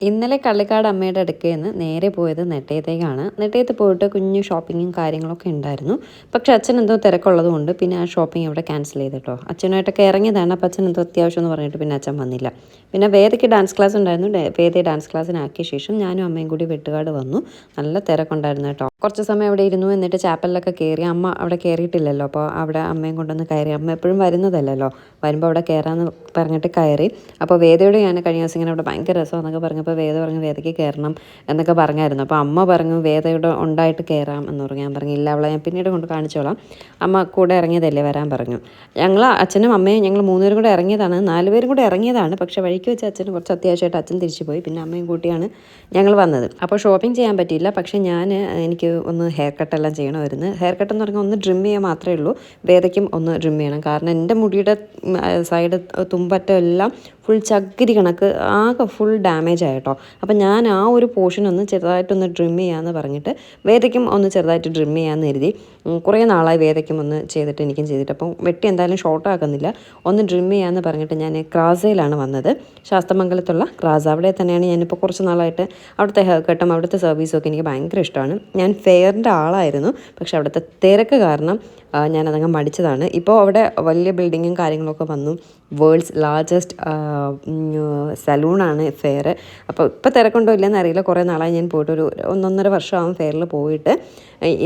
ഇന്നലെ കള്ളിക്കാട് അമ്മയുടെ അടുക്കയിൽ നിന്ന് നേരെ പോയത് നെട്ടയത്തേക്കാണ്. നെട്ടയത്ത് പോയിട്ട് കുഞ്ഞു ഷോപ്പിങ്ങും കാര്യങ്ങളൊക്കെ ഉണ്ടായിരുന്നു. പക്ഷേ അച്ഛൻ എന്തോ തിരക്കുള്ളത് കൊണ്ട് പിന്നെ ആ ഷോപ്പിംഗ് അവിടെ ക്യാൻസൽ ചെയ്തിട്ടോ. അച്ഛനായിട്ടൊക്കെ ഇറങ്ങിയതാണ്. അപ്പം അച്ഛൻ എന്തോ അത്യാവശ്യം എന്ന് പറഞ്ഞിട്ട് പിന്നെ അച്ഛൻ വന്നില്ല. പിന്നെ വേദയ്ക്ക് ഡാൻസ് ക്ലാസ് ഉണ്ടായിരുന്നു. വേദയെ ഡാൻസ് ക്ലാസ്സിനാക്കിയ ശേഷം ഞാനും അമ്മയും കൂടി വെട്ടുകാട് വന്നു. നല്ല തിരക്കുണ്ടായിരുന്നു കേട്ടോ. കുറച്ച് സമയം അവിടെ ഇരുന്നു. എന്നിട്ട് ചാപ്പലിലൊക്കെ കയറി. അമ്മ അവിടെ കയറിയിട്ടില്ലല്ലോ. അപ്പോൾ അവിടെ അമ്മയും കൊണ്ടൊന്ന് കയറി. അമ്മ എപ്പോഴും വരുന്നതല്ലല്ലോ. വരുമ്പോൾ അവിടെ കയറാമെന്ന് പറഞ്ഞിട്ട് കയറി. അപ്പോൾ വേദയോട് ഞാൻ കഴിഞ്ഞ ദിവസം ഇങ്ങനെ അവിടെ ഭയങ്കര രസമെന്നൊക്കെ പറഞ്ഞപ്പോൾ വേദ പറഞ്ഞു വേദയ്ക്ക് കയറണം എന്നൊക്കെ പറഞ്ഞായിരുന്നു. അപ്പോൾ അമ്മ പറഞ്ഞു വേദയുടെ ഉണ്ടായിട്ട് കയറാം എന്ന് പറഞ്ഞു. ഞാൻ പറഞ്ഞു ഇല്ല, അവളെ ഞാൻ പിന്നീട് കൊണ്ട് കാണിച്ചോളാം, അമ്മ കൂടെ ഇറങ്ങിയതല്ലേ, വരാൻ പറഞ്ഞു. ഞങ്ങൾ അച്ഛനും അമ്മയും ഞങ്ങൾ 3 പേരും കൂടെ ഇറങ്ങിയതാണ്. 4 പേരും കൂടെ ഇറങ്ങിയതാണ്. പക്ഷേ വഴിക്ക് വെച്ച് അച്ഛന് കുറച്ച് അത്യാവശ്യമായിട്ട് അച്ഛൻ തിരിച്ചു പോയി. പിന്നെ അമ്മയും കൂട്ടിയാണ് ഞങ്ങൾ വന്നത്. അപ്പോൾ ഷോപ്പിംഗ് ചെയ്യാൻ പറ്റിയില്ല. പക്ഷേ എനിക്ക് ഒന്ന് ഹെയർ കട്ടെല്ലാം ചെയ്യണമായിരുന്നു. ഹെയർ കട്ട് എന്ന് പറഞ്ഞാൽ ഒന്ന് ട്രിം ചെയ്യാൻ മാത്രമേ ഉള്ളൂ. വേദയ്ക്കും ഒന്ന് ട്രിം ചെയ്യണം. കാരണം എൻ്റെ മുടിയുടെ സൈഡ് തുമ്പറ്റം എല്ലാം ഫുൾ ചകിരി കണക്ക് ആകെ ഫുൾ ഡാമേജ് ആയിട്ടോ. അപ്പം ഞാൻ ആ ഒരു പോർഷൻ ഒന്ന് ചെറുതായിട്ടൊന്ന് ട്രിം ചെയ്യാമെന്ന് പറഞ്ഞിട്ട് വേദയ്ക്കും ഒന്ന് ചെറുതായിട്ട് ട്രിം ചെയ്യാമെന്ന് കരുതി. കുറേ നാളായി വേദയ്ക്കും ഒന്ന് ചെയ്തിട്ട് എനിക്കും ചെയ്തിട്ട്. അപ്പം വെട്ടി എന്തായാലും ഷോർട്ട് ആക്കുന്നില്ല, ഒന്ന് ട്രിം ചെയ്യാമെന്ന് പറഞ്ഞിട്ട് ഞാൻ ക്രാസയിലാണ് വന്നത്. ശാസ്തമംഗലത്തുള്ള ക്രാസ, അവിടെ തന്നെയാണ് ഞാനിപ്പോൾ കുറച്ച് നാളായിട്ട്. അവിടുത്തെ ഹെയർ കട്ടും അവിടുത്തെ സർവീസും ഒക്കെ എനിക്ക് ഭയങ്കര ഇഷ്ടമാണ്. ഞാൻ ഫെയറിൻ്റെ ആളായിരുന്നു, പക്ഷേ അവിടുത്തെ തിരക്ക് കാരണം ഞാനതങ്ങ് മടിച്ചതാണ്. ഇപ്പോൾ അവിടെ വലിയ ബിൽഡിങ്ങും കാര്യങ്ങളൊക്കെ വന്നു. വേൾഡ്സ് ലാർജസ്റ്റ് സലൂണാണ് ഫെയർ. അപ്പോൾ ഇപ്പോൾ തിരക്കുണ്ടോ ഇല്ലെന്ന് അറിയില്ല. കുറേ നാളായി ഞാൻ പോയിട്ട്, ഒരു 1.5 വർഷമാകും ഫെയറിൽ പോയിട്ട്.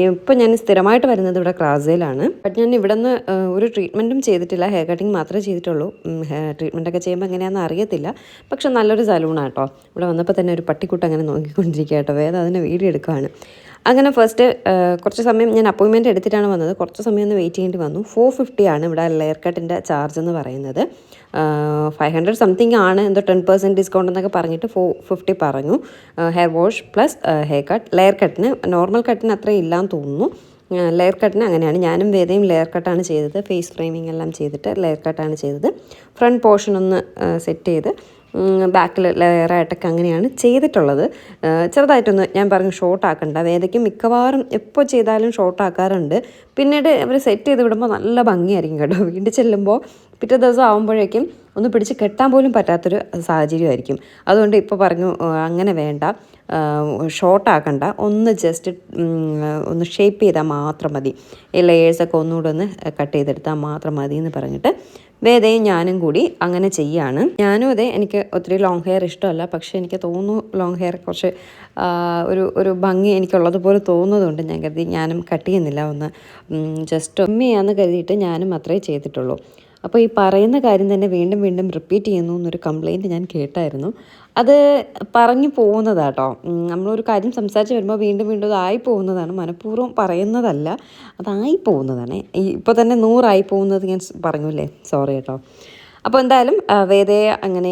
ഇപ്പോൾ ഞാൻ സ്ഥിരമായിട്ട് വരുന്നത് ഇവിടെ ക്രാസയിലാണ്. ബട്ട് ഞാൻ ഇവിടെ നിന്ന് ഒരു ട്രീറ്റ്മെൻറ്റും ചെയ്തിട്ടില്ല, ഹെയർ കട്ടിങ് മാത്രമേ ചെയ്തിട്ടുള്ളൂ. ട്രീറ്റ്മെൻറ്റൊക്കെ ചെയ്യുമ്പോൾ എങ്ങനെയാണെന്ന് അറിയത്തില്ല. പക്ഷെ നല്ലൊരു സലൂണാണ് കേട്ടോ. ഇവിടെ വന്നപ്പോൾ തന്നെ ഒരു പട്ടിക്കുട്ട് അങ്ങനെ നോക്കിക്കൊണ്ടിരിക്കുക കേട്ടോ. വേദം അതിനെ വീഡിയോ എടുക്കുകയാണ്. അങ്ങനെ ഫസ്റ്റ് കുറച്ച് സമയം ഞാൻ അപ്പോയിൻമെൻറ്റ് എടുത്തിട്ടാണ് വന്നത്. കുറച്ച് സമയം ഒന്ന് വെയിറ്റ് ചെയ്യേണ്ടി വന്നു. 450 ആണ് ഇവിടെ ലെയർ കട്ടിൻ്റെ ചാർജ് എന്ന് പറയുന്നത്. 500 സംതിങ് ആണ്, എന്തോ 10% ഡിസ്കൗണ്ട് എന്നൊക്കെ പറഞ്ഞിട്ട് 450 പറഞ്ഞു. Hair wash plus hair cut. Layer കട്ടിന്, നോർമൽ കട്ടിന് അത്ര ഇല്ലാന്ന് തോന്നുന്നു. ലെയർ കട്ടിന് അങ്ങനെയാണ്. ഞാനും വേദയും ലെയർ കട്ടാണ് ചെയ്തത്. ഫേസ് ഫ്രെയിമിംഗ് എല്ലാം ചെയ്തിട്ട് ലെയർ കട്ടാണ് ചെയ്തത്. ഫ്രണ്ട് പോർഷൻ ഒന്ന് സെറ്റ് ചെയ്ത് ബാക്കിൽ ലെയറായിട്ടൊക്കെ അങ്ങനെയാണ് ചെയ്തിട്ടുള്ളത്. ചെറുതായിട്ടൊന്ന് ഞാൻ പറഞ്ഞു ഷോർട്ട് ആക്കണ്ട. വേദയ്ക്ക് മിക്കവാറും എപ്പോൾ ചെയ്താലും ഷോർട്ട് ആക്കാറുണ്ട്. പിന്നീട് അവർ സെറ്റ് ചെയ്ത് വിടുമ്പോൾ നല്ല ഭംഗിയായിരിക്കും കേട്ടോ. വീട്ടിൽ ചെല്ലുമ്പോൾ പിറ്റേ ദിവസം ആകുമ്പോഴേക്കും ഒന്ന് പിടിച്ച് കെട്ടാൻ പോലും പറ്റാത്തൊരു സാഹചര്യമായിരിക്കും. അതുകൊണ്ട് ഇപ്പോൾ പറഞ്ഞു അങ്ങനെ വേണ്ട, ഷോർട്ട് ആക്കണ്ട, ഒന്ന് ജസ്റ്റ് ഒന്ന് ഷേപ്പ് ചെയ്താൽ മാത്രം മതി, ഈ ലെയേഴ്സൊക്കെ ഒന്നുകൂടെ ഒന്ന് കട്ട് ചെയ്തെടുത്താൽ മാത്രം മതി എന്ന് പറഞ്ഞിട്ട് വേദയും ഞാനും കൂടി അങ്ങനെ ചെയ്യാണ്. ഞാനും അതെ, എനിക്ക് ഒത്തിരി ലോങ് ഹെയർ ഇഷ്ടമല്ല. പക്ഷേ എനിക്ക് തോന്നുന്നു ലോങ് ഹെയർ കുറച്ച് ഒരു ഭംഗി എനിക്കുള്ളതുപോലെ തോന്നുന്നതുകൊണ്ട് ഞാൻ കരുതി ഞാനും കട്ട് ചെയ്യുന്നില്ല, ഒന്ന് ജസ്റ്റ് ചെയ്യാമെന്ന് കരുതിയിട്ട് ഞാനും അത്രേ ചെയ്തിട്ടുള്ളൂ. അപ്പോൾ ഈ പറയുന്ന കാര്യം തന്നെ വീണ്ടും വീണ്ടും റിപ്പീറ്റ് ചെയ്യുന്നു എന്നൊരു കംപ്ലയിൻറ്റ് ഞാൻ കേട്ടായിരുന്നു. അത് പറഞ്ഞു പോകുന്നതാട്ടോ. നമ്മളൊരു കാര്യം സംസാരിച്ച് വരുമ്പോൾ വീണ്ടും വീണ്ടും അതായി പോകുന്നതാണ്, മനഃപൂർവ്വം പറയുന്നതല്ല, അതായി പോകുന്നതാണ്. ഇപ്പോൾ തന്നെ 100 ആയി പോകുന്നത് ഞാൻ പറഞ്ഞില്ലേ, സോറി കേട്ടോ. അപ്പോൾ എന്തായാലും വേദയെ അങ്ങനെ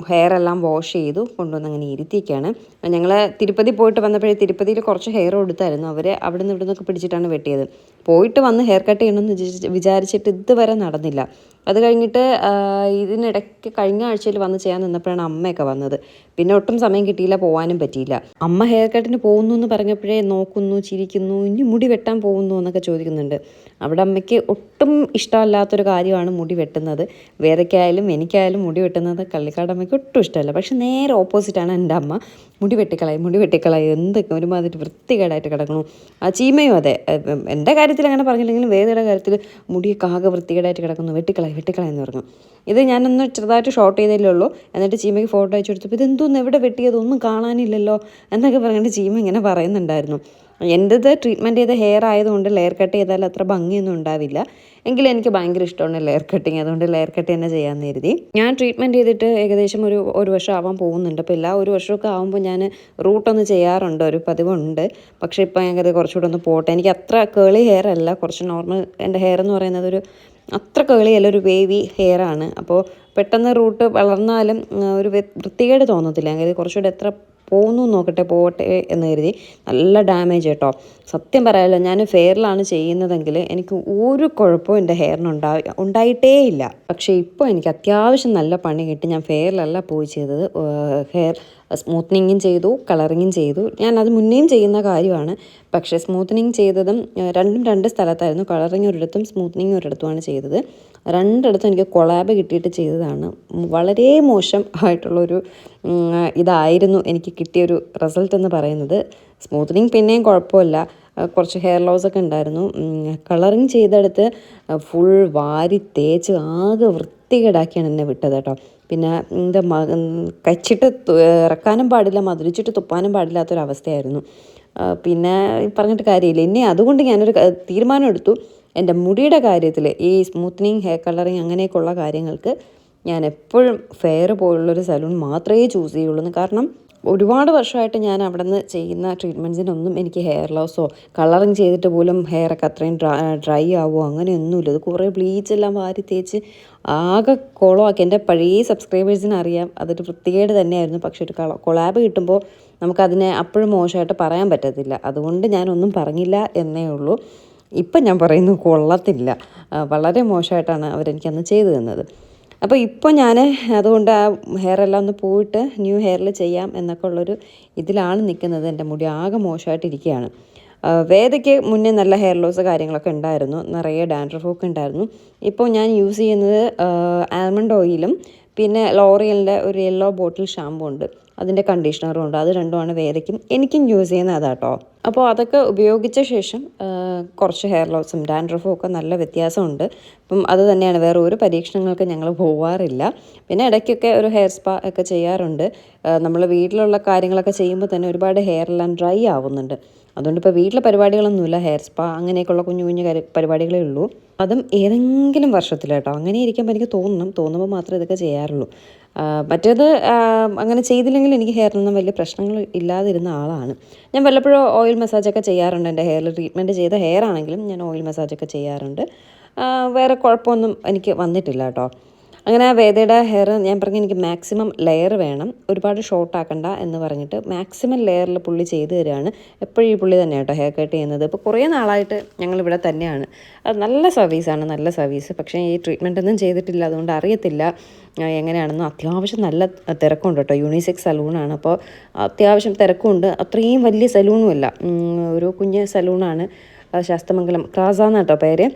ഹെയർ എല്ലാം വാഷ് ചെയ്തു കൊണ്ടുവന്ന് അങ്ങനെ ഇരുത്തിയൊക്കെയാണ്. ഞങ്ങൾ തിരുപ്പതി പോയിട്ട് വന്നപ്പോഴേ തിരുപ്പതിയിൽ കുറച്ച് ഹെയർ കൊടുത്തായിരുന്നു. അവർ അവിടെ നിന്ന് ഇവിടെ നിന്നൊക്കെ പിടിച്ചിട്ടാണ് വെട്ടിയത്. പോയിട്ട് വന്ന് ഹെയർ കട്ട് ചെയ്യണമെന്ന് വിചാരിച്ചിട്ട് ഇതുവരെ നടന്നില്ല. അത് കഴിഞ്ഞിട്ട് ഇതിനിടയ്ക്ക് കഴിഞ്ഞ ആഴ്ചയിൽ വന്ന് ചെയ്യാൻ നിന്നപ്പോഴാണ് അമ്മയൊക്കെ വന്നത്. പിന്നെ ഒട്ടും സമയം കിട്ടിയില്ല, പോകാനും പറ്റിയില്ല. അമ്മ ഹെയർ കട്ടിന് പോകുന്നു എന്ന് പറഞ്ഞപ്പോഴേ നോക്കുന്നു, ചിരിക്കുന്നു, ഇനി മുടി വെട്ടാൻ പോകുന്നു എന്നൊക്കെ ചോദിക്കുന്നുണ്ട്. അവിടെ അമ്മയ്ക്ക് ഒട്ടും ഇഷ്ടമല്ലാത്തൊരു കാര്യമാണ് മുടി വെട്ടുന്നത്. വേദയ്ക്കായാലും എനിക്കായാലും മുടി വെട്ടുന്നത് കള്ളിക്കാട് അമ്മയ്ക്ക് ഒട്ടും ഇഷ്ടമല്ല. പക്ഷെ നേരെ ഓപ്പോസിറ്റാണ് എൻ്റെ അമ്മ. മുടി വെട്ടിക്കളയും എന്തൊക്കെ ഒരുമാതിരി വൃത്തികേടായിട്ട് കിടക്കണു. ആ ചീമയും അതെ, എൻ്റെ കാര്യത്തിൽ അങ്ങനെ പറഞ്ഞില്ലെങ്കിലും വേദയുടെ കാര്യത്തിൽ മുടിയൊക്കെ ആകെ വൃത്തികേടായിട്ട് കിടക്കുന്നു, വെട്ടിക്കളയെന്ന് പറഞ്ഞു. ഇത് ഞാനൊന്ന് ചെറുതായിട്ട് ഷോർട്ട് ചെയ്തേ ഉള്ളൂ. എന്നിട്ട് ചീമയ്ക്ക് ഫോട്ടോ അയച്ചു കൊടുത്തപ്പോൾ ഇതെന്തോന്ന് എവിടെ വെട്ടിയത്, ഒന്നും കാണാനില്ലല്ലോ എന്നൊക്കെ പറഞ്ഞിട്ട് ചീമ ഇങ്ങനെ പറയുന്നുണ്ടായിരുന്നു. എൻ്റെത് ട്രീറ്റ്മെൻറ്റ് ചെയ്ത ഹെയർ ആയതുകൊണ്ട് ലെയർ കട്ട് ചെയ്താൽ അത്ര ഭംഗിയൊന്നും ഉണ്ടാവില്ല. എങ്കിലും എനിക്ക് ഭയങ്കര ഇഷ്ടമാണ് ലെയർ കട്ടിങ്, അതുകൊണ്ട് ലെയർ കട്ട് തന്നെ ചെയ്യാമെന്ന് കരുതി. ഞാൻ ട്രീറ്റ്മെൻറ്റ് ചെയ്തിട്ട് ഏകദേശം ഒരു വർഷം ആവാൻ പോകുന്നുണ്ട്. അപ്പോൾ എല്ലാ ഒരു വർഷമൊക്കെ ആകുമ്പോൾ ഞാൻ റൂട്ടൊന്ന് ചെയ്യാറുണ്ട്, ഒരു പതിവുണ്ട്. പക്ഷേ ഇപ്പോൾ ഞങ്ങൾക്ക് കുറച്ചുകൂടെ ഒന്ന് പോട്ടെ. എനിക്ക് അത്ര കേളി ഹെയർ അല്ല, കുറച്ച് നോർമൽ. എൻ്റെ ഹെയർ എന്ന് പറയുന്നത് അത്ര കേളിയല്ല, ഒരു വേവി ഹെയർ ആണ്. അപ്പോൾ പെട്ടെന്ന് റൂട്ട് വളർന്നാലും ഒരു വൃത്തികേട് തോന്നത്തില്ല. അങ്ങനെ കുറച്ചുകൂടെ എത്ര പോകുന്നു നോക്കട്ടെ, പോകട്ടെ എന്ന് കരുതി. നല്ല ഡാമേജ് കേട്ടോ. സത്യം പറയാമല്ലോ, ഞാൻ ഫെയറിലാണ് ചെയ്യുന്നതെങ്കിൽ എനിക്ക് ഒരു കുഴപ്പവും എൻ്റെ ഹെയറിന് ഉണ്ടായിട്ടേ ഇല്ല. പക്ഷേ ഇപ്പോൾ എനിക്ക് അത്യാവശ്യം നല്ല പണി കിട്ടി. ഞാൻ ഫെയറിലല്ല പോയി ചെയ്തത്, ഹെയർ സ്മൂത്തനിങ്ങും ചെയ്തു, കളറിങ്ങും ചെയ്തു. ഞാനത് മുന്നേയും ചെയ്യുന്ന കാര്യമാണ്. പക്ഷേ സ്മൂത്തനിങ് ചെയ്തതും രണ്ടും രണ്ട് സ്ഥലത്തായിരുന്നു. കളറിങ് ഒരിടത്തും സ്മൂത്തനിങ് ഒരിടത്തുമാണ് ചെയ്തത്. രണ്ടിടത്തും എനിക്ക് കൊളാബ് കിട്ടിയിട്ട് ചെയ്തതാണ്. വളരെ മോശം ആയിട്ടുള്ളൊരു ഇതായിരുന്നു എനിക്ക് കിട്ടിയൊരു റിസൾട്ട് എന്ന് പറയുന്നത്. സ്മൂത്തനിങ് പിന്നെയും കുഴപ്പമില്ല, കുറച്ച് ഹെയർ ലോസ് ഒക്കെ ഉണ്ടായിരുന്നു. കളറിങ് ചെയ്തെടുത്ത് ഫുൾ വാരി തേച്ച് ആകെ വൃത്തികേടാക്കിയാണ് എന്നെ വിട്ടത് കേട്ടോ. പിന്നെ എന്താ കച്ചിട്ട് ഇറക്കാനും പാടില്ല, മധുരിച്ചിട്ട് തുപ്പാനും പാടില്ലാത്തൊരവസ്ഥയായിരുന്നു. പിന്നെ പറഞ്ഞിട്ട് കാര്യമില്ല. ഇനി അതുകൊണ്ട് ഞാനൊരു തീരുമാനം എടുത്തു. എൻ്റെ മുടിയുടെ കാര്യത്തിൽ ഈ സ്മൂത്തനിങ്, ഹെയർ കളറിങ് അങ്ങനെയൊക്കെയുള്ള കാര്യങ്ങൾക്ക് ഞാൻ എപ്പോഴും ഫെയർ പോലുള്ളൊരു സലൂൺ മാത്രമേ ചൂസ് ചെയ്യുള്ളൂ. കാരണം ഒരുപാട് വർഷമായിട്ട് ഞാൻ അവിടെ നിന്ന് ചെയ്യുന്ന ട്രീറ്റ്മെൻറ്റ്സിനൊന്നും എനിക്ക് ഹെയർ ലോസോ കളറിങ് ചെയ്തിട്ട് പോലും ഹെയറൊക്കെ അത്രയും ഡ്രൈ ആവുമോ അങ്ങനെയൊന്നുമില്ല. ഇത് കുറേ ബ്ലീച്ചെല്ലാം വാരി തേച്ച് ആകെ കുളമാക്കി. എൻ്റെ പഴയ സബ്സ്ക്രൈബേഴ്സിന് അറിയാം അതൊരു വൃത്തികേട് തന്നെയായിരുന്നു. പക്ഷേ ഒരു കൊളാബ് കിട്ടുമ്പോൾ നമുക്കതിനെ അപ്പോഴും മോശമായിട്ട് പറയാൻ പറ്റത്തില്ല. അതുകൊണ്ട് ഞാനൊന്നും പറഞ്ഞില്ല എന്നേ ഉള്ളൂ. ഇപ്പം ഞാൻ പറയുന്നു കൊള്ളത്തില്ല, വളരെ മോശമായിട്ടാണ് അവരെനിക്കന്ന് ചെയ്തു തന്നത്. അപ്പോൾ ഇപ്പോൾ ഞാൻ അതുകൊണ്ട് ആ ഹെയറെല്ലാം ഒന്ന് പോയിട്ട് ന്യൂ ഹെയറിൽ ചെയ്യാം എന്നൊക്കെ ഉള്ളൊരു ഇതിലാണ് നിൽക്കുന്നത്. എൻ്റെ മുടി ആകെ മോശമായിട്ടിരിക്കുകയാണ്. വേദയ്ക്ക് മുന്നേ നല്ല ഹെയർ ലോസ് കാര്യങ്ങളൊക്കെ ഉണ്ടായിരുന്നു, നിറയെ ഡാൻഡ്രഫൊക്കെ ഉണ്ടായിരുന്നു. ഇപ്പോൾ ഞാൻ യൂസ് ചെയ്യുന്നത് ആൽമണ്ട് ഓയിലും പിന്നെ ലോറിയലിൻ്റെ ഒരു യെല്ലോ ബോട്ടിൽ ഷാമ്പു ഉണ്ട്, അതിൻ്റെ കണ്ടീഷണറും ഉണ്ട്. അത് രണ്ടുമാണ് വേദയ്ക്കും എനിക്കും യൂസ് ചെയ്യുന്നത് അതാട്ടോ. അപ്പോൾ അതൊക്കെ ഉപയോഗിച്ച ശേഷം കുറച്ച് ഹെയർ ലോസും ഡാൻഡ്രഫും ഒക്കെ നല്ല വ്യത്യാസമുണ്ട്. അപ്പം അത് തന്നെയാണ്, വേറെ ഒരു പരീക്ഷണങ്ങൾക്ക് ഞങ്ങൾ പോവാറില്ല. പിന്നെ ഇടയ്ക്കൊക്കെ ഒരു ഹെയർ സ്പാ ഒക്കെ ചെയ്യാറുണ്ട്. നമ്മൾ വീട്ടിലുള്ള കാര്യങ്ങളൊക്കെ ചെയ്യുമ്പോൾ തന്നെ ഒരുപാട് ഹെയറെല്ലാം ഡ്രൈ ആവുന്നുണ്ട്. അതുകൊണ്ട് ഇപ്പോൾ വീട്ടിലെ പരിപാടികളൊന്നുമില്ല, ഹെയർ സ്പാ അങ്ങനെയൊക്കെയുള്ള കുഞ്ഞു കുഞ്ഞു പരിപാടികളേ ഉള്ളൂ. അതും ഏതെങ്കിലും വർഷത്തിൽ കേട്ടോ. അങ്ങനെ ഇരിക്കുമ്പോൾ എനിക്ക് തോന്നുമ്പോൾ മാത്രമേ ഇതൊക്കെ ചെയ്യാറുള്ളൂ. മറ്റേത് അങ്ങനെ ചെയ്തില്ലെങ്കിൽ എനിക്ക് ഹെയറിനൊന്നും വലിയ പ്രശ്നങ്ങൾ ഇല്ലാതിരുന്ന ആളാണ് ഞാൻ. വല്ലപ്പോഴും ഓയിൽ മസാജൊക്കെ ചെയ്യാറുണ്ട്. എൻ്റെ ഹെയറിൽ ട്രീറ്റ്മെൻറ്റ് ചെയ്ത ഹെയർ ആണെങ്കിലും ഞാൻ ഓയിൽ മസാജൊക്കെ ചെയ്യാറുണ്ട്. വേറെ കുഴപ്പമൊന്നും എനിക്ക് വന്നിട്ടില്ല കേട്ടോ. അങ്ങനെ വേദയുടെ ഹെയർ ഞാൻ പറഞ്ഞു എനിക്ക് മാക്സിമം ലെയർ വേണം, ഒരുപാട് ഷോർട്ട് ആക്കണ്ട എന്ന് പറഞ്ഞിട്ട് മാക്സിമം ലെയറിൽ പുള്ളി ചെയ്ത് തരികയാണ്. എപ്പോഴും ഈ പുള്ളി തന്നെ കേട്ടോ ഹെയർ കട്ട് ചെയ്യുന്നത്. ഇപ്പോൾ കുറേ നാളായിട്ട് ഞങ്ങളിവിടെ തന്നെയാണ്. അത് നല്ല സർവീസാണ്, നല്ല സർവീസ്. പക്ഷേ ഈ ട്രീറ്റ്മെൻ്റ് ഒന്നും ചെയ്തിട്ടില്ല, അതുകൊണ്ട് അറിയത്തില്ല എങ്ങനെയാണെന്ന്. അത്യാവശ്യം നല്ല തിരക്കുണ്ട് കേട്ടോ. യൂണിസെക്സ് സലൂണാണ്, അപ്പോൾ അത്യാവശ്യം തിരക്കുണ്ട്. അത്രയും വലിയ സലൂണുമല്ല, ഒരു കുഞ്ഞ് സലൂണാണ്. ശാസ്തമംഗലം ക്രാസ എന്നാട്ടോ പേര്.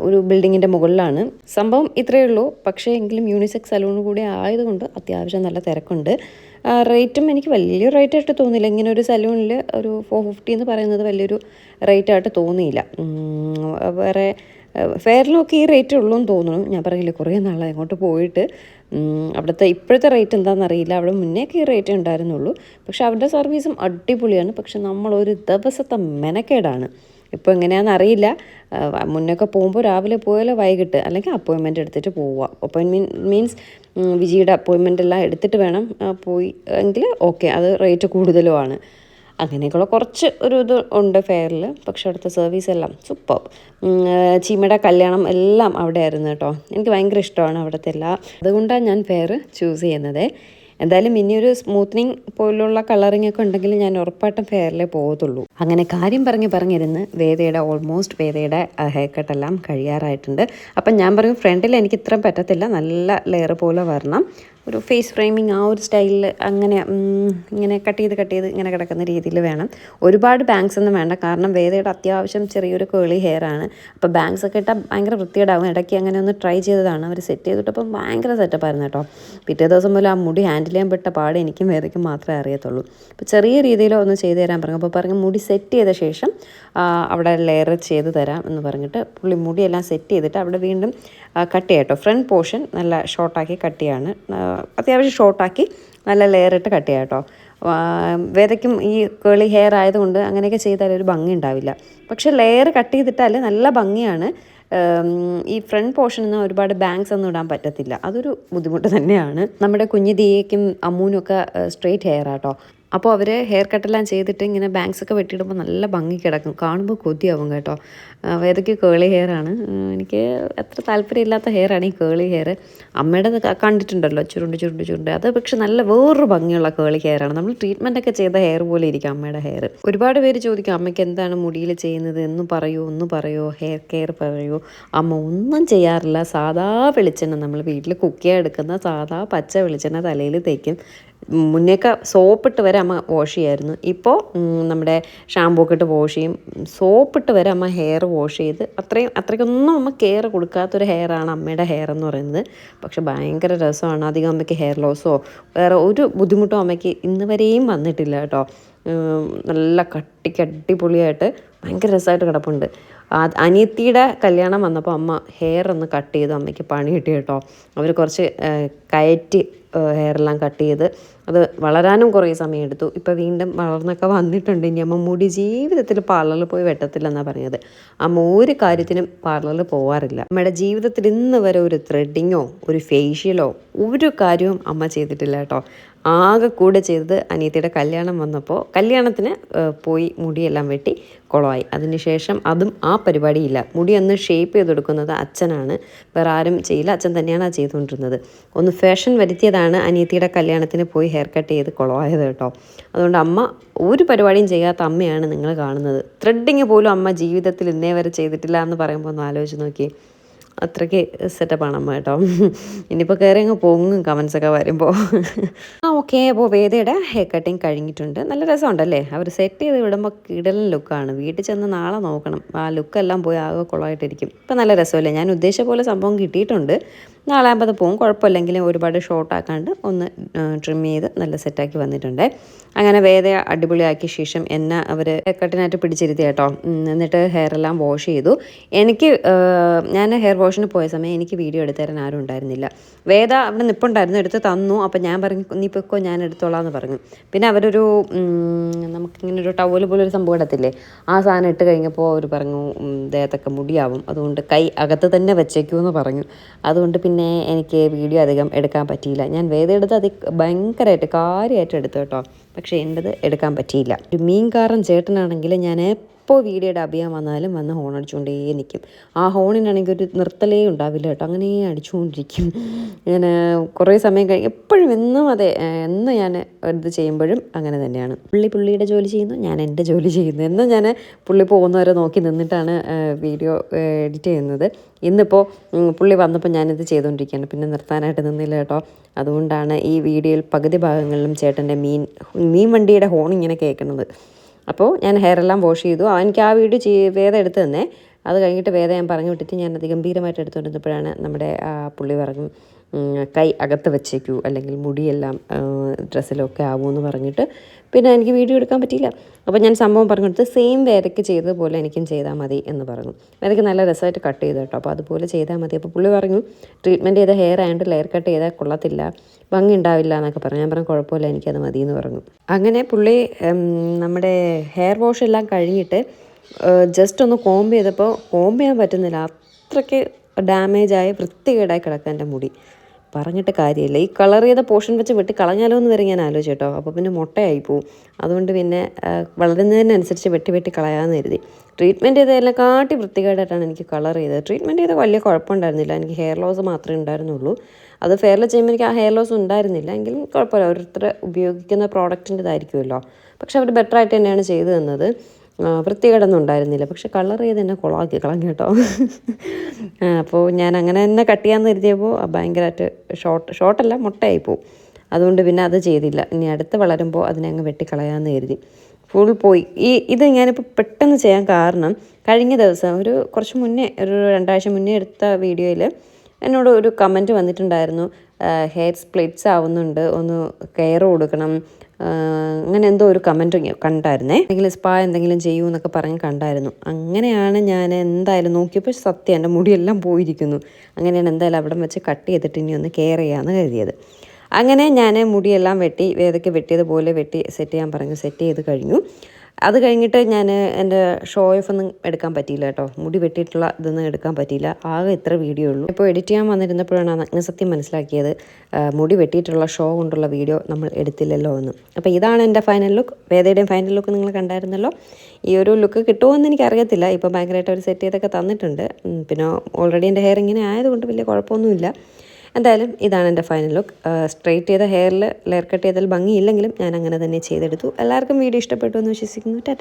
ഒരു ബിൽഡിങ്ങിൻ്റെ മുകളിലാണ്. സംഭവം ഇത്രയേ ഉള്ളൂ. പക്ഷേ എങ്കിലും യൂണിസെക്സ് സലൂൺ കൂടി ആയതുകൊണ്ട് അത്യാവശ്യം നല്ല തിരക്കുണ്ട്. റേറ്റും എനിക്ക് വലിയൊരു റേറ്റായിട്ട് തോന്നിയില്ല. ഇങ്ങനെ ഒരു സലൂണിൽ ഒരു 450 എന്ന് പറയുന്നത് വലിയൊരു റേറ്റായിട്ട് തോന്നിയില്ല. വേറെ ഫെയറിലൊക്കെ ഈ റേറ്റ് ഉള്ളൂ എന്ന് തോന്നുന്നു. ഞാൻ പറഞ്ഞില്ലേ കുറേ നാളായി അങ്ങോട്ട് പോയിട്ട്. അവിടുത്തെ ഇപ്പോഴത്തെ റേറ്റ് എന്താണെന്നറിയില്ല, അവിടെ മുന്നേക്ക് ഈ റേറ്റ് ഉണ്ടായിരുന്നുള്ളൂ. പക്ഷേ അവരുടെ സർവീസും അടിപൊളിയാണ്. പക്ഷെ നമ്മളൊരു ദിവസത്തെ മെനക്കേടാണ്. ഇപ്പോൾ എങ്ങനെയാണെന്ന് അറിയില്ല. മുന്നൊക്കെ പോകുമ്പോൾ രാവിലെ പോയാലോ വൈകിട്ട്, അല്ലെങ്കിൽ അപ്പോയിൻമെൻ്റ് എടുത്തിട്ട് പോവുക. അപ്പോയിൻമെൻറ്റ് മീൻസ് വിജിയുടെ അപ്പോയിൻമെൻ്റ് എല്ലാം എടുത്തിട്ട് വേണം പോയി എങ്കിൽ ഓക്കെ, അത് റേറ്റ് കൂടുതലുമാണ്. അങ്ങനെയൊക്കെയുള്ള കുറച്ച് ഒരു ഇത് ഉണ്ട് ഫെയറിൽ. പക്ഷെ അവിടുത്തെ സർവീസ് എല്ലാം സൂപ്പർ. ചീമയുടെ കല്യാണം എല്ലാം അവിടെ ആയിരുന്നു കേട്ടോ. എനിക്ക് ഭയങ്കര ഇഷ്ടമാണ് അവിടുത്തെ എല്ലാം. അതുകൊണ്ടാണ് ഞാൻ ഫെയർ ചൂസ് ചെയ്യുന്നത്. എന്തായാലും ഇനിയൊരു സ്മൂത്തനിങ് പോലുള്ള കളറിങ് ഒക്കെ ഉണ്ടെങ്കിൽ ഞാൻ ഉറപ്പായിട്ടും ഫെയറിലേ പോകത്തുള്ളൂ. അങ്ങനെ കാര്യം പറഞ്ഞിരുന്ന് വേദയുടെ ഹെയർ കട്ടെല്ലാം കഴിയാറായിട്ടുണ്ട്. അപ്പം ഞാൻ പറയും ഫ്രണ്ടിൽ എനിക്ക് ഇത്രയും പറ്റത്തില്ല, നല്ല ലെയർ പോലെ വരണം. ഒരു ഫേസ് ഫ്രെയിമിങ് ആ ഒരു സ്റ്റൈലിൽ അങ്ങനെ ഇങ്ങനെ കട്ട് ചെയ്ത് ഇങ്ങനെ കിടക്കുന്ന രീതിയിൽ വേണം. ഒരുപാട് ബാങ്ക്സ് ഒന്നും വേണ്ട, കാരണം വേദയുടെ അത്യാവശ്യം ചെറിയൊരു കേളി ഹെയർ ആണ്. അപ്പോൾ ബാങ്ക്സ് ഒക്കെ ഇട്ടാൽ ഭയങ്കര വൃത്തികേടാവും. ഇടയ്ക്ക് അങ്ങനെ ഒന്ന് ട്രൈ ചെയ്തതാണ്, അവർ സെറ്റ് ചെയ്തിട്ടപ്പം ഭയങ്കര സെറ്റപ്പായിരുന്നു കേട്ടോ. പിറ്റേ ദിവസം മുതൽ ആ മുടി ഹാൻഡിൽ ചെയ്യാൻ പെട്ട പാട് എനിക്കും വേദയ്ക്കും മാത്രമേ അറിയത്തുള്ളൂ. അപ്പോൾ ചെറിയ രീതിയിൽ ഒന്ന് ചെയ്ത് തരാൻ പറഞ്ഞു. അപ്പോൾ പറഞ്ഞു മുടി സെറ്റ് ചെയ്ത ശേഷം അവിടെ ലെയർ ചെയ്ത് തരാം എന്ന് പറഞ്ഞിട്ട് പുള്ളി മുടിയെല്ലാം സെറ്റ് ചെയ്തിട്ട് അവിടെ വീണ്ടും കട്ട് ചെയ്യാം കേട്ടോ. ഫ്രണ്ട് പോർഷൻ നല്ല ഷോർട്ടാക്കി കട്ട് ചെയ്യാണ്, അത്യാവശ്യം ഷോർട്ടാക്കി നല്ല ലെയർ ഇട്ട് കട്ട് ചെയ്യാം കേട്ടോ. വേദയ്ക്കും ഈ കേളി ഹെയർ ആയതുകൊണ്ട് അങ്ങനെയൊക്കെ ചെയ്താൽ ഒരു ഭംഗി ഉണ്ടാവില്ല. പക്ഷേ ലെയർ കട്ട് ചെയ്തിട്ടാൽ നല്ല ഭംഗിയാണ്. ഈ ഫ്രണ്ട് പോർഷനിൽ നിന്ന് ഒരുപാട് ബാങ്ക്സ് ഒന്നും ഇടാൻ പറ്റത്തില്ല, അതൊരു ബുദ്ധിമുട്ട് തന്നെയാണ്. നമ്മുടെ കുഞ്ഞു ദിയയ്ക്കും അമ്മൂനും ഒക്കെ സ്ട്രെയിറ്റ് ഹെയർ ആട്ടോ. അപ്പോൾ അവർ ഹെയർ കട്ടെല്ലാം ചെയ്തിട്ട് ഇങ്ങനെ ബാങ്ക്സൊക്കെ വെട്ടിയിടുമ്പോൾ നല്ല ഭംഗി കിടക്കും, കാണുമ്പോൾ കൊതിയാവും കേട്ടോ. വേദയ്ക്ക് കേളി ഹെയറാണ്. എനിക്ക് അത്ര താല്പര്യമില്ലാത്ത ഹെയറാണ് ഈ കേളി ഹെയർ. അമ്മയുടെ കണ്ടിട്ടുണ്ടല്ലോ ചുരുണ്ട്, അത് പക്ഷെ നല്ല വേറൊരു ഭംഗിയുള്ള കേളി ഹെയറാണ്. നമ്മൾ ട്രീറ്റ്മെൻറ്റൊക്കെ ചെയ്ത ഹെയർ പോലെ ഇരിക്കും അമ്മയുടെ ഹെയർ. ഒരുപാട് പേര് ചോദിക്കും അമ്മയ്ക്ക് എന്താണ് മുടിയിൽ ചെയ്യുന്നത് എന്ന് പറയോ, ഹെയർ കെയർ പറയൂ. അമ്മ ഒന്നും ചെയ്യാറില്ല, സാധാ വെളിച്ചെണ്ണ, നമ്മൾ വീട്ടിൽ കുക്ക് ചെയ്യാൻ എടുക്കുന്ന സാധാ പച്ച വെളിച്ചെണ്ണ തലയിൽ തേക്കും. മുന്നേക്കെ സോപ്പിട്ട് വരെ അമ്മ വാഷ് ചെയ്യായിരുന്നു. ഇപ്പോൾ നമ്മുടെ ഷാമ്പൂ ഒക്കെ ഇട്ട് വാഷ് ചെയ്യും. സോപ്പിട്ട് വരെ അമ്മ ഹെയർ വാഷ് ചെയ്ത് അത്രയ്ക്കൊന്നും അമ്മ കെയർ കൊടുക്കാത്തൊരു ഹെയറാണ് അമ്മയുടെ ഹെയർ എന്ന് പറയുന്നത്. പക്ഷെ ഭയങ്കര രസമാണ്. അധികം അമ്മയ്ക്ക് ഹെയർ ലോസോ വേറെ ഒരു ബുദ്ധിമുട്ടോ അമ്മയ്ക്ക് ഇന്ന് വരെയും വന്നിട്ടില്ല കേട്ടോ. നല്ല കട്ടിക്ക് അടിപൊളിയായിട്ട് ഭയങ്കര രസമായിട്ട് കിടപ്പുണ്ട്. അനിയത്തിയുടെ കല്യാണം വന്നപ്പോൾ അമ്മ ഹെയർ ഒന്ന് കട്ട് ചെയ്തു. അമ്മയ്ക്ക് പണി കിട്ടി കേട്ടോ. അവർ കുറച്ച് കയറ്റി ഹെയറെല്ലാം കട്ട് ചെയ്ത് അത് വളരാനും കുറേ സമയം എടുത്തു. ഇപ്പോൾ വീണ്ടും വളർന്നൊക്കെ വന്നിട്ടുണ്ട്. ഇനി അമ്മ മുടി ജീവിതത്തിൽ പാർലറിൽ പോയി വെട്ടത്തില്ലെന്നാണ് പറഞ്ഞത്. അമ്മ ഒരു കാര്യത്തിനും പാർലറിൽ പോകാറില്ല. അമ്മയുടെ ജീവിതത്തിൽ ഇന്ന് വരെ ഒരു ത്രെഡിങ്ങോ ഒരു ഫേഷ്യലോ ഒരു കാര്യവും അമ്മ ചെയ്തിട്ടില്ല കേട്ടോ. ആകെ കൂടെ ചെയ്തത് അനിയത്തിയുടെ കല്യാണം വന്നപ്പോൾ കല്യാണത്തിന് പോയി മുടിയെല്ലാം വെട്ടി കുളമായി. അതിനുശേഷം അതും ആ പരിപാടിയില്ല. മുടി ഒന്ന് ഷേപ്പ് ചെയ്തെടുക്കുന്നത് അച്ഛനാണ്, വേറെ ആരും ചെയ്യില്ല. അച്ഛൻ തന്നെയാണ് അത് ചെയ്തുകൊണ്ടിരുന്നത്. ഒന്ന് ഫാഷൻ വരുത്തിയതാണ് അനിയത്തിയുടെ കല്യാണത്തിന് പോയി ഹെയർ കട്ട് ചെയ്ത് കുളമായത് കേട്ടോ. അതുകൊണ്ട് അമ്മ ഒരു പരിപാടിയും ചെയ്യാത്ത അമ്മയാണ് നിങ്ങൾ കാണുന്നത്. ത്രെഡിങ് പോലും അമ്മ ജീവിതത്തിൽ ഇന്നേ വരെ ചെയ്തിട്ടില്ല എന്ന് പറയുമ്പോൾ ഒന്ന് ആലോചിച്ച് നോക്കി. അത്രയ്ക്ക് സെറ്റപ്പാണ് അമ്മ കേട്ടോ. ഇനിയിപ്പോൾ കയറി അങ്ങ് പൊങ്ങും കമൻസൊക്കെ വരുമ്പോൾ. ഓക്കെ, അപ്പോൾ വേദയുടെ ഹെയർ കട്ടിങ് കഴിഞ്ഞിട്ടുണ്ട്. നല്ല രസമുണ്ടല്ലേ? അവർ സെറ്റ് ചെയ്ത് വിടുമ്പോൾ കിടലൻ ലുക്കാണ്. വീട്ടിൽ ചെന്ന് നാളെ നോക്കണം. ആ ലുക്കെല്ലാം പോയി ആകെ കുളമായിട്ടിരിക്കും. ഇപ്പം നല്ല രസമല്ലേ? ഞാൻ ഉദ്ദേശിച്ച പോലെ സംഭവം കിട്ടിയിട്ടുണ്ട്. നാളെ ആകുമ്പോൾ അത് പോകും. കുഴപ്പമില്ലെങ്കിലും ഒരുപാട് ഷോർട്ടാക്കാണ്ട് ഒന്ന് ട്രിം ചെയ്ത് നല്ല സെറ്റാക്കി വന്നിട്ടുണ്ട്. അങ്ങനെ വേദ അടിപൊളിയാക്കിയ ശേഷം എന്നെ അവർ കട്ടിനായിട്ട് പിടിച്ചിരുത്തി കേട്ടോ. എന്നിട്ട് ഹെയറെല്ലാം വാഷ് ചെയ്തു. എനിക്ക് ഞാൻ ഹെയർ വാഷിന് പോയ സമയം എനിക്ക് വീഡിയോ എടുത്തു തരാൻ ആരും ഉണ്ടായിരുന്നില്ല. വേദ അവിടെ നിൽപ്പുണ്ടായിരുന്നു, എടുത്ത് തന്നു. അപ്പോൾ ഞാൻ പറഞ്ഞു നീ പൊയ്ക്കോ, ഞാൻ എടുത്തോളാം എന്ന് പറഞ്ഞു. പിന്നെ അവരൊരു നമുക്കിങ്ങനെ ഒരു ടവൽ പോലെ ഒരു സംഭവം ഇടത്തില്ലേ, ആ സാധനം ഇട്ട് കഴിഞ്ഞപ്പോൾ അവർ പറഞ്ഞു ദേഹത്തൊക്കെ മുടിയാവും, അതുകൊണ്ട് കൈ അകത്ത് തന്നെ വെച്ചേക്കൂ എന്ന് പറഞ്ഞു. അതുകൊണ്ട് പിന്നെ എനിക്ക് വീഡിയോ അധികം എടുക്കാൻ പറ്റിയില്ല. ഞാൻ വേദ എടുത്ത് അത് ഭയങ്കരമായിട്ട് കാര്യമായിട്ട് എടുത്തു കേട്ടോ. പക്ഷേ എൻ്റെത് എടുക്കാൻ പറ്റിയില്ല. ഒരു മീൻകാരൻ ചേട്ടനാണെങ്കിൽ ഞാൻ എപ്പോൾ വീഡിയോയുടെ അഭിയാൻ വന്നാലും വന്ന് ഹോൺ അടിച്ചുകൊണ്ടേ നിൽക്കും. ആ ഹോണിനാണെങ്കിൽ ഒരു നിർത്തലേ ഉണ്ടാവില്ല കേട്ടോ. അങ്ങനെ അടിച്ചുകൊണ്ടിരിക്കും. ഞാൻ കുറേ സമയം കഴിഞ്ഞ് എപ്പോഴും എന്നും അതെ, എന്നും ഞാൻ ഇത് ചെയ്യുമ്പോഴും അങ്ങനെ തന്നെയാണ്. പുള്ളിയുടെ ജോലി ചെയ്യുന്നു, ഞാൻ എൻ്റെ ജോലി ചെയ്യുന്നു. എന്നും ഞാൻ പുള്ളി പോകുന്നവരെ നോക്കി നിന്നിട്ടാണ് വീഡിയോ എഡിറ്റ് ചെയ്യുന്നത്. ഇന്നിപ്പോൾ പുള്ളി വന്നപ്പോൾ ഞാനിത് ചെയ്തുകൊണ്ടിരിക്കുകയാണ്. പിന്നെ നിർത്താനായിട്ട് നിന്നില്ല കേട്ടോ. അതുകൊണ്ടാണ് ഈ വീഡിയോയിൽ പകുതി ഭാഗങ്ങളിലും ചേട്ടൻ്റെ മീൻ വണ്ടിയുടെ ഹോൺ ഇങ്ങനെ കേൾക്കുന്നത്. അപ്പോൾ ഞാൻ ഹെയറെല്ലാം വാഷ് ചെയ്തു. എനിക്ക് ആ വീഡിയോ വേദ എടുത്ത് തന്നെ. അത് കഴിഞ്ഞിട്ട് വേദ ഞാൻ പറഞ്ഞു വിട്ടിട്ട് ഞാൻ അത് ഗംഭീരമായിട്ട് എടുത്തുകൊണ്ടിരുന്നപ്പോഴാണ് നമ്മുടെ പുള്ളി പറഞ്ഞു കൈ അകത്ത് വെച്ചേക്കൂ, അല്ലെങ്കിൽ മുടിയെല്ലാം ഡ്രസ്സിലൊക്കെ ആവുമെന്ന് പറഞ്ഞിട്ട് പിന്നെ എനിക്ക് വീഡിയോ എടുക്കാൻ പറ്റിയില്ല. അപ്പോൾ ഞാൻ സംഭവം പറഞ്ഞു കൊടുത്ത് സെയിം വേദയ്ക്ക് ചെയ്തതുപോലെ എനിക്കും ചെയ്താൽ മതി എന്ന് പറഞ്ഞു. വേദയ്ക്ക് നല്ല രസമായിട്ട് കട്ട് ചെയ്തു കേട്ടോ. അപ്പോൾ അതുപോലെ ചെയ്താൽ മതി. അപ്പോൾ പുള്ളി പറഞ്ഞു ട്രീറ്റ്മെൻറ്റ് ചെയ്ത ഹെയർ ആയതുകൊണ്ട് ലെയർ കട്ട് ചെയ്താൽ കൊള്ളത്തില്ല, ഭംഗി ഉണ്ടാവില്ല എന്നൊക്കെ പറഞ്ഞു. ഞാൻ പറഞ്ഞു കുഴപ്പമില്ല, എനിക്കത് മതി എന്ന് പറഞ്ഞു. അങ്ങനെ പുള്ളി നമ്മുടെ ഹെയർ വാഷ് എല്ലാം കഴിഞ്ഞിട്ട് ജസ്റ്റ് ഒന്ന് കോംബ് ചെയ്തപ്പോൾ കോംബ് ചെയ്യാൻ പറ്റുന്നില്ല. അത്രയ്ക്ക് ഡാമേജായി വൃത്തികേടായി കിടക്കാൻ എൻ്റെ മുടി. പറഞ്ഞിട്ട് കാര്യമില്ല. ഈ കളർ ചെയ്ത പോർഷൻ വെച്ച് വെട്ടി കളഞ്ഞാലോ എന്ന് വരെ ഞാൻ ആലോചിച്ചു കേട്ടോ. അപ്പോൾ പിന്നെ മുട്ടയായി പോവും. അതുകൊണ്ട് പിന്നെ വളരുന്നതിനനുസരിച്ച് വെട്ടി കളയാമെന്ന് കരുതി. ട്രീറ്റ്മെൻറ്റ് ചെയ്തതെല്ലാം കാട്ടി വൃത്തികേടായിട്ടാണ് എനിക്ക് കളർ ചെയ്തത്. ട്രീറ്റ്മെൻറ്റ് ചെയ്ത വലിയ കുഴപ്പമുണ്ടായിരുന്നില്ല. എനിക്ക് ഹെയർ ലോസ് മാത്രമേ ഉണ്ടായിരുന്നുള്ളൂ. അത് ഫെയറിൽ ചെയ്യുമ്പോൾ എനിക്ക് ആ ഹെയർ ലോസ് ഉണ്ടായിരുന്നില്ല. എങ്കിലും കുഴപ്പമില്ല, ഓരോരുത്തർ ഉപയോഗിക്കുന്ന പ്രോഡക്റ്റിൻ്റെ ഇതായിരിക്കുമല്ലോ. പക്ഷെ അവർ ബെറ്ററായിട്ട് തന്നെയാണ് ചെയ്തു തന്നത്. വൃത്തികേടൊന്നും ഉണ്ടായിരുന്നില്ല. പക്ഷെ കളർ ചെയ്ത് എന്നെ കൊളാക്കി കളഞ്ഞു കേട്ടോ. അപ്പോൾ ഞാൻ അങ്ങനെ തന്നെ കട്ട് ചെയ്യാമെന്ന് കരുതിയപ്പോൾ ഭയങ്കരമായിട്ട് ഷോർട്ടല്ല മുട്ടയായി പോവും. അതുകൊണ്ട് പിന്നെ അത് ചെയ്തില്ല. ഇനി അടുത്ത് വളരുമ്പോൾ അതിനെ അങ്ങ് വെട്ടിക്കളയാമെന്ന് കരുതി. ഫുൾ പോയി. ഇത് ഞാനിപ്പോൾ പെട്ടെന്ന് ചെയ്യാൻ കാരണം കഴിഞ്ഞ ദിവസം കുറച്ച് മുന്നേ ഒരു 2 ആഴ്ച മുന്നേ എടുത്ത വീഡിയോയിൽ എന്നോട് ഒരു കമൻറ്റ് വന്നിട്ടുണ്ടായിരുന്നു, ഹെയർ സ്പ്ലിറ്റ്സ് ആവുന്നുണ്ട്, ഒന്ന് കെയർ കൊടുക്കണം, അങ്ങനെ എന്തോ ഒരു കമൻറ്റ് കണ്ടായിരുന്നേ. എന്തെങ്കിലും സ്പാ എന്തെങ്കിലും ചെയ്യൂ എന്നൊക്കെ പറഞ്ഞ് കണ്ടായിരുന്നു. അങ്ങനെയാണ് ഞാൻ എന്തായാലും നോക്കിയപ്പോൾ സത്യം എൻ്റെ മുടിയെല്ലാം പോയിരിക്കുന്നു. അങ്ങനെയാണ് എന്തായാലും അവിടെ വെച്ച് കട്ട് ചെയ്തിട്ട് ഇനി ഒന്ന് കെയർ ചെയ്യാമെന്ന് കരുതിയത്. അങ്ങനെ ഞാൻ മുടിയെല്ലാം വെട്ടി വേദയ്ക്ക് വെട്ടിയതുപോലെ വെട്ടി സെറ്റ് ചെയ്യാൻ പറഞ്ഞു. സെറ്റ് ചെയ്ത് കഴിഞ്ഞു. അത് കഴിഞ്ഞിട്ട് ഞാൻ എൻ്റെ ഷോ ഓഫ് ഒന്നും എടുക്കാൻ പറ്റിയില്ല കേട്ടോ. മുടി വെട്ടിയിട്ടുള്ള ഇതൊന്നും എടുക്കാൻ പറ്റിയില്ല. ആകെ ഇത്ര വീഡിയോ ഉള്ളൂ. ഇപ്പോൾ എഡിറ്റ് ചെയ്യാൻ വന്നിരുന്നപ്പോഴാണ് നഗ്നസത്യം മനസ്സിലാക്കിയത്, മുടി വെട്ടിയിട്ടുള്ള ഷോ കൊണ്ടുള്ള വീഡിയോ നമ്മൾ എടുത്തില്ലല്ലോ എന്ന്. അപ്പോൾ ഇതാണ് എൻ്റെ ഫൈനൽ ലുക്ക്. വേദയുടെയും ഫൈനൽ ലുക്ക് നിങ്ങൾ കണ്ടായിരുന്നല്ലോ. ഈ ഒരു ലുക്ക് കിട്ടുമോയെന്ന് എനിക്കറിയത്തില്ല. ഇപ്പോൾ ഭയങ്കരമായിട്ട് അവർ സെറ്റ് ചെയ്തൊക്കെ തന്നിട്ടുണ്ട്. പിന്നെ ഓൾറെഡി എൻ്റെ ഹെയർ ഇങ്ങനെ ആയതുകൊണ്ട് വലിയ കുഴപ്പമൊന്നുമില്ല. എന്തായാലും ഇതാണ് എൻ്റെ ഫൈനൽ ലുക്ക്. സ്ട്രെയിറ്റ് ചെയ്ത ഹെയറിൽ ലെയർ കട്ട് ചെയ്താൽ ഭംഗിയില്ലെങ്കിലും ഞാൻ അങ്ങനെ തന്നെ ചെയ്തെടുത്തു. എല്ലാവർക്കും വീഡിയോ ഇഷ്ടപ്പെട്ടു എന്ന് വിശ്വസിക്കുന്നു. ടാറ്റാ.